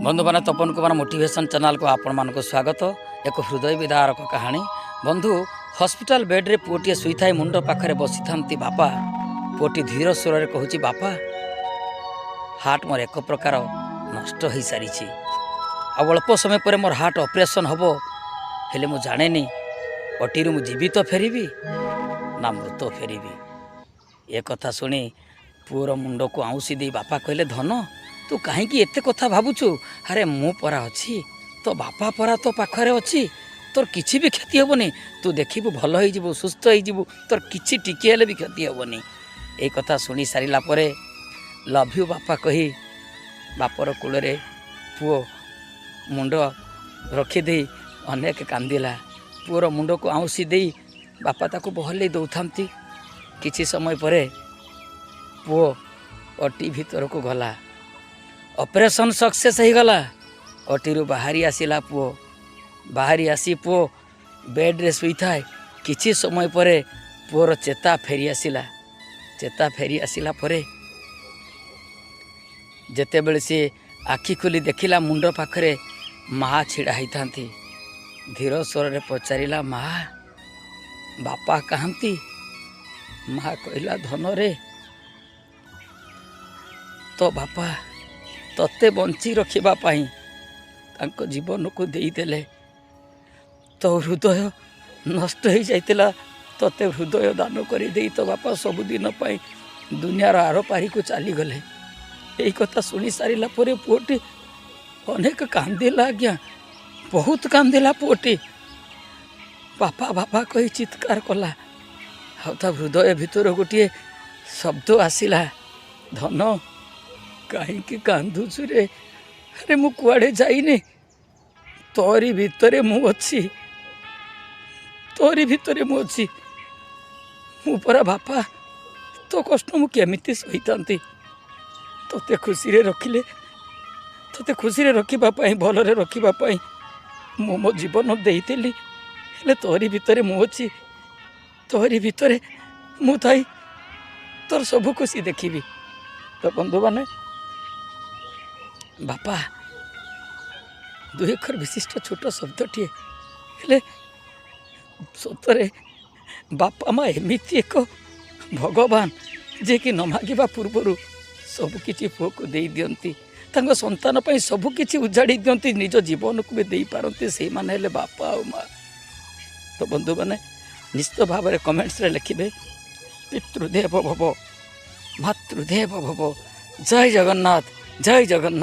बंधु मैंने तपन Kumar motivation channel को आपण मानक स्वागत। एक हृदय विदारक कहानी। बंधु हॉस्पिटल बेड रे पुओटी शुई थाए मुंड पाखरे बसी थांती बापा। पुओटी धीर स्वर रे कहूची बापा हार्ट मोर एक प्रकार नष्ट हो सारी अल्प समय पर मोर हार्ट ऑपरेशन हबो हेले मु जाने ओटी मु जीवित फेरिबी ना मृत फेरिबी। ए कथा सुनी पुओर मुंड को आउसी दे बापा कहले धन तू कहीं एते कथा भावुचु अरे मु परा अच्छी तो बापा परा तो पाखरे अच्छी तोर किसी भी क्षति हेबनी तू देखिबू भल हो जीवु सुस्थ हो जीवु तोर किसी टिके हेले भी क्षति हेबनी। ए कथा सुनी सारिला परे लव यू बापा कही बापर कूल रे पुओ मुंड रखिदे अनेक कांदिला। पुओर मुंड को आउसी दे बापा ताको बहले दौथांती। किछि समय परे पुओ ओटी भीतर को गला ऑपरेशन सक्सेस हो गला। ओटी बाहरी आसिला पुओ बाहरी आसी पुओ बेड रे शुई थाए। किछि समय परे पुओर चेता फेरी आसिला। चेता फेरी आसिला परे जेते बेले से आखि खोली देखिला मुंड पाखरे माँ छिड़ा ही थांती। धीर स्वर रे पचारिला माँ बापा कहती। माँ कहला धन रे तो बापा तते बंची रखिबा पाई तांको जीवन को देदेले तो हृदय नष्ट हो जाइतिला तते हृदय दान कर दे तो बापा सबुदिन पाई दुनियार आर पारी को चली गले। यही कथा शुणी सारिला परे पुओटी अनेक कांदिला। आज्ञा बहुत कांदिला पुओटी बापा बापा कही चित्कार कला। ता हृदय भितर गोटे शब्द आसिला धन कहीं कांदुचु रे अरे मु कुआड़े जाइने तोरी भितरे मु अच्छी तोरी भितरे मु अच्छी मु परा बापा तो कष्ट मु केमिति सहीतांती तोते खुशी रे रखिले तोते खुशी रे रखिबा पई भल रे रखिबा पई मु मो जीवन देइतेली हेले तोरी भितरे मु अच्छी तोरी भितरे मु थाई तोर सब खुशी देखिबी। तो बंधु माने बापा दुई अक्षर विशिष्ट छोट शब्दटीए हेले सतरे बापा माँ एमती एक भगवान जे कि न मागिबा पूर्वर सबकि पुओ को दे दियंती तांको संतान पई सबकि उजाड़ी दियंती निज जीवन को भी दे पारती से माने हेले बापा और माँ। तो बंधु माने निश्चित भाव में कमेंट्स रे लिखिबे पितृदेव भव मातृदेव भव। जय जगन्नाथ जय जगन्नाथ।